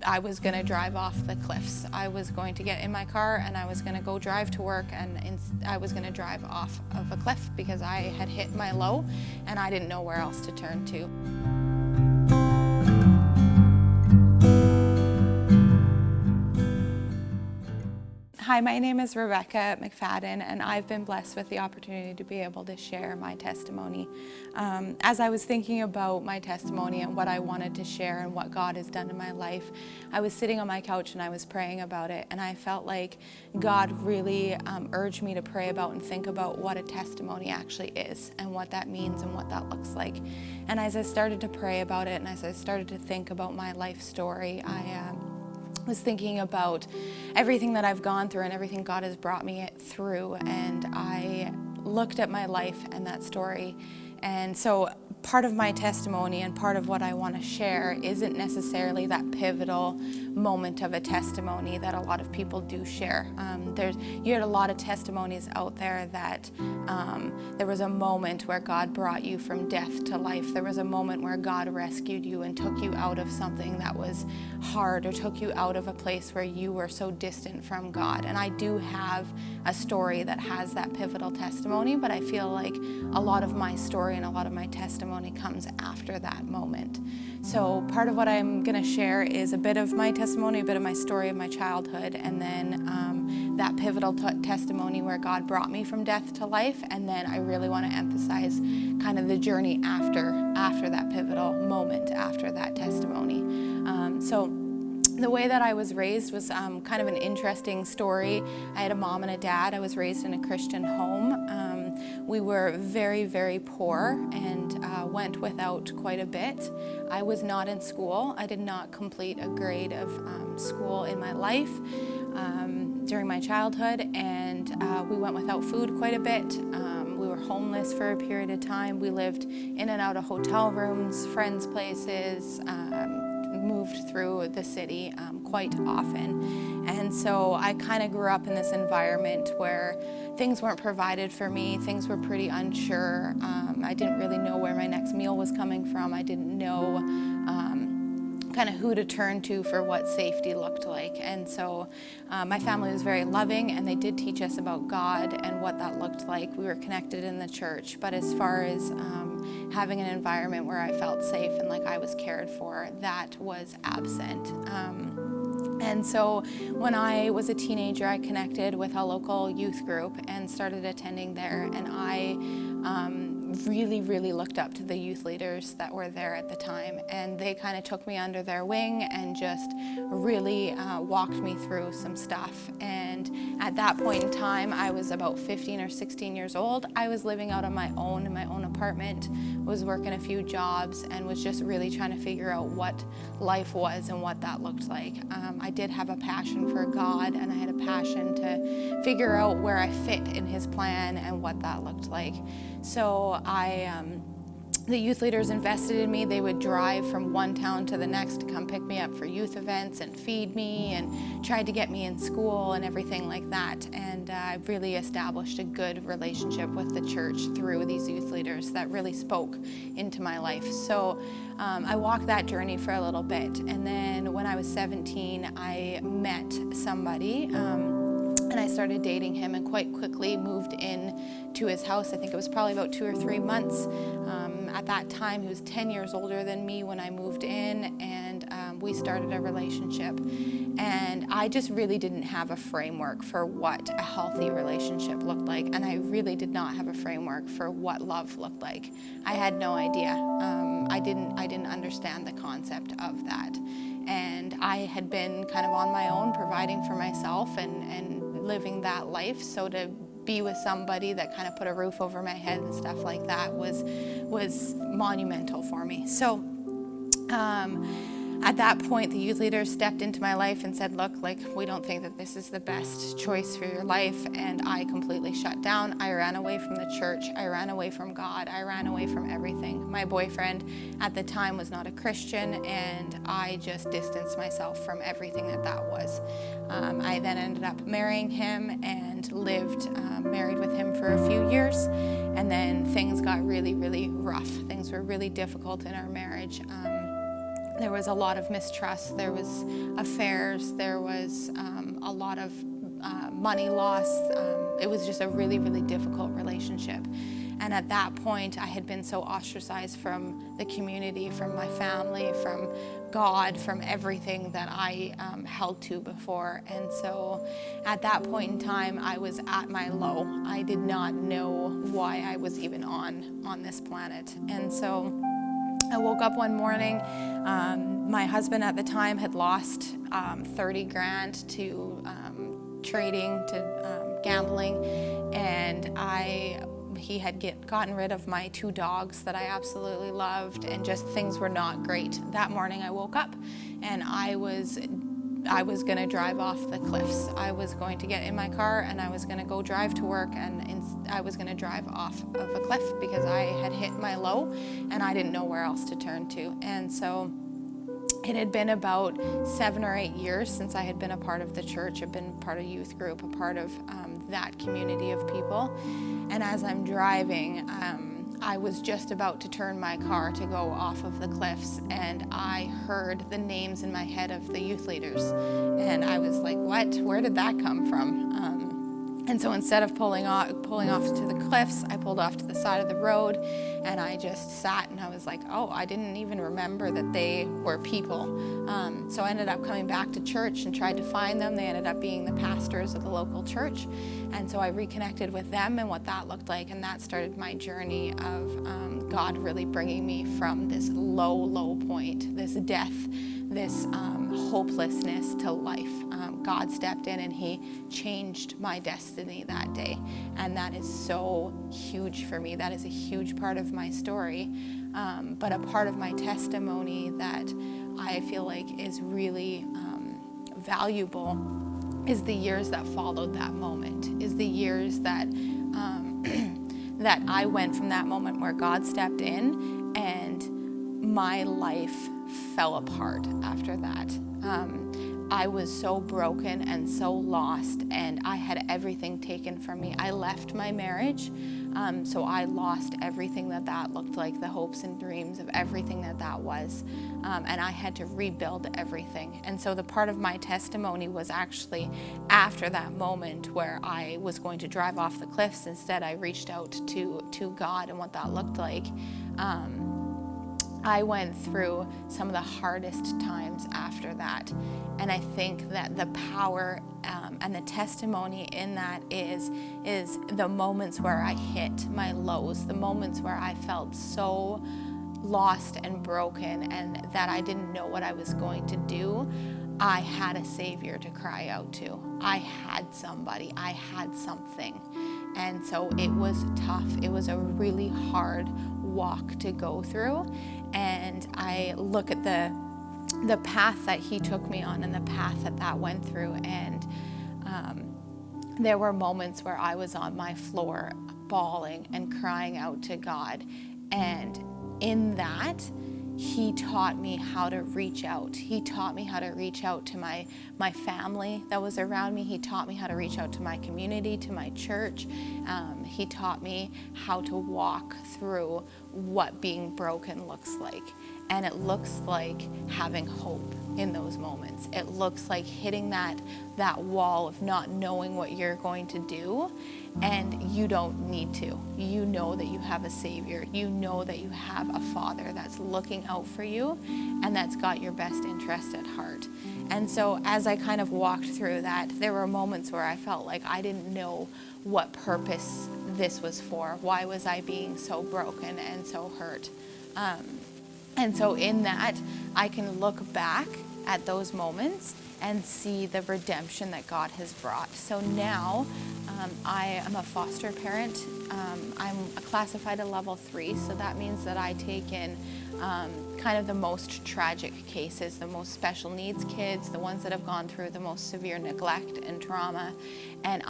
I was going to drive off the cliffs. I was going to get in my car and I was going to go drive to work, and I was going to drive off of a cliff because I had hit my low and I didn't know where else to turn to. Hi, my name is Rebekkah McFadden, and I've been blessed with the opportunity to be able to share my testimony. As I was thinking about my testimony and what I wanted to share and what God has done in my life, I was sitting on my couch and I was praying about it, and I felt like God really urged me to pray about and think about what a testimony actually is and what that means and what that looks like. And as I started to pray about it and as I started to think about my life story, I was thinking about everything that I've gone through and everything God has brought me through, and I looked at my life and that story. And so part of my testimony and part of what I want to share isn't necessarily that pivotal moment of a testimony that a lot of people do share. You heard a lot of testimonies out there that there was a moment where God brought you from death to life. There was a moment where God rescued you and took you out of something that was hard, or took you out of a place where you were so distant from God. And I do have a story that has that pivotal testimony, but I feel like a lot of my story and a lot of my testimony comes after that moment. So part of what I'm going to share is a bit of my testimony, a bit of my story of my childhood, and then that pivotal testimony where God brought me from death to life. And then I really want to emphasize kind of the journey after that pivotal moment, after that testimony. So the way that I was raised was kind of an interesting story. I had a mom and a dad. I was raised in a Christian home. We were very, very poor and went without quite a bit. I was not in school. I did not complete a grade of school in my life during my childhood, and we went without food quite a bit. We were homeless for a period of time. We lived in and out of hotel rooms, friends' places, moved through the city quite often. And so I kind of grew up in this environment where things weren't provided for me. Things were pretty unsure. I didn't really know where my next meal was coming from. I didn't know kind of who to turn to for what safety looked like. And so my family was very loving, and they did teach us about God and what that looked like. We were connected in the church, but as far as having an environment where I felt safe and like I was cared for, that was absent. And so when I was a teenager, I connected with a local youth group and started attending there, and I really, really looked up to the youth leaders that were there at the time, and they kind of took me under their wing and just really walked me through some stuff. And at that point in time, I was about 15 or 16 years old. I was living out on my own in my own apartment, was working a few jobs, and was just really trying to figure out what life was and what that looked like. I did have a passion for God, and I had a passion to figure out where I fit in His plan and what that looked like. So the youth leaders invested in me. They would drive from one town to the next to come pick me up for youth events and feed me and tried to get me in school and everything like that. And I really established a good relationship with the church through these youth leaders that really spoke into my life. So I walked that journey for a little bit. And then when I was 17, I met somebody. And I started dating him, and quite quickly moved in to his house. I think it was probably about 2 or 3 months. At that time, he was 10 years older than me when I moved in, and we started a relationship. And I just really didn't have a framework for what a healthy relationship looked like, and I really did not have a framework for what love looked like. I had no idea. I didn't understand the concept of that. And I had been kind of on my own, providing for myself and living that life. So to be with somebody that kind of put a roof over my head and stuff like that was monumental for me. So at that point, the youth leaders stepped into my life and said, look, like, we don't think that this is the best choice for your life. And I completely shut down. I ran away from the church. I ran away from God. I ran away from everything. My boyfriend at the time was not a Christian, and I just distanced myself from everything that was. I then ended up marrying him and lived married with him for a few years. And then things got really, really rough. Things were really difficult in our marriage. there was a lot of mistrust, there was affairs, there was a lot of money loss. It was just a really, really difficult relationship. And at that point, I had been so ostracized from the community, from my family, from God, from everything that I held to before. And so at that point in time, I was at my low. I did not know why I was even on this planet. And so I woke up one morning. My husband at the time had lost 30 grand to trading, to gambling, and he had gotten rid of my 2 dogs that I absolutely loved, and just things were not great. That morning I woke up and I was going to drive off the cliffs. I was going to get in my car and I was going to go drive to work, and I was going to drive off of a cliff because I had hit my low and I didn't know where else to turn to. And so it had been about 7 or 8 years since I had been a part of the church. I'd been part of youth group, a part of that community of people. And as I'm driving, I was just about to turn my car to go off of the cliffs, and I heard the names in my head of the youth leaders. And I was like, what? Where did that come from? And so instead of pulling off to the cliffs, I pulled off to the side of the road, and I just sat, and I was like, oh, I didn't even remember that they were people. So I ended up coming back to church and tried to find them. They ended up being the pastors of the local church. And so I reconnected with them and what that looked like, and that started my journey of God really bringing me from this low, low point, this death, this hopelessness to life. God stepped in and he changed my destiny that day. And that is so huge for me. That is a huge part of my story. But a part of my testimony that I feel like is really valuable is the years that followed that moment, is the years that that I went from that moment where God stepped in and my life fell apart after that. I was so broken and so lost, and I had everything taken from me. I left my marriage, so I lost everything that looked like, the hopes and dreams of everything that was, and I had to rebuild everything. And so the part of my testimony was actually after that moment where I was going to drive off the cliffs. Instead, I reached out to God and what that looked like. I went through some of the hardest times after that. And I think that the power and the testimony in that is the moments where I hit my lows, the moments where I felt so lost and broken and that I didn't know what I was going to do. I had a Savior to cry out to. I had somebody, I had something. And so it was tough. It was a really hard walk to go through. And I look at the path that he took me on and the path that went through. And there were moments where I was on my floor bawling and crying out to God. And in that, he taught me how to reach out. He taught me how to reach out to my family that was around me. He taught me how to reach out to my community, to my church. He taught me how to walk through what being broken looks like. And it looks like having hope in those moments. It looks like hitting that wall of not knowing what you're going to do, and you don't need to. You know that you have a Savior. You know that you have a Father that's looking out for you and that's got your best interest at heart. And so as I kind of walked through that, there were moments where I felt like I didn't know what purpose this was for. Why was I being so broken and so hurt? And so in that, I can look back at those moments and see the redemption that God has brought. So now I am a foster parent. I'm classified at level 3, so that means that I take in kind of the most tragic cases, the most special needs kids, the ones that have gone through the most severe neglect and trauma. And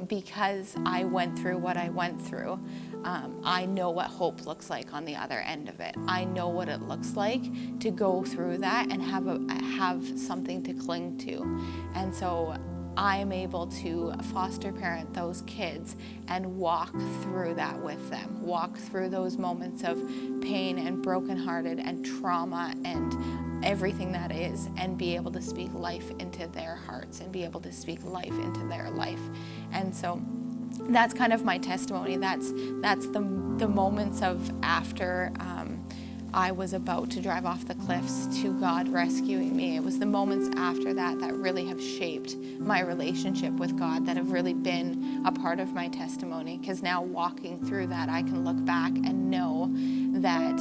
because I went through what I went through, I know what hope looks like on the other end of it. I know what it looks like to go through that and have something to cling to. And so I'm able to foster parent those kids and walk through that with them, walk through those moments of pain and brokenhearted and trauma and everything that is, and be able to speak life into their hearts and be able to speak life into their life. And so that's kind of my testimony. That's the moments of after I was about to drive off the cliffs to God rescuing me. It was the moments after that that really have shaped my relationship with God, that have really been a part of my testimony. Because now walking through that, I can look back and know that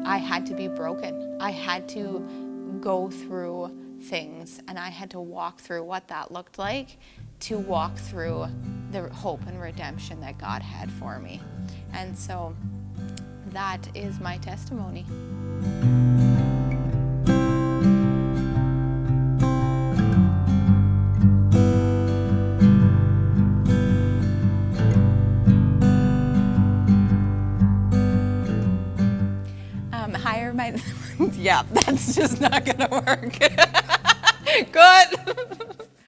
I had to be broken. I had to go through things, and I had to walk through what that looked like to walk through the hope and redemption that God had for me. And so that is my testimony. Hire my, yeah, that's just not gonna work.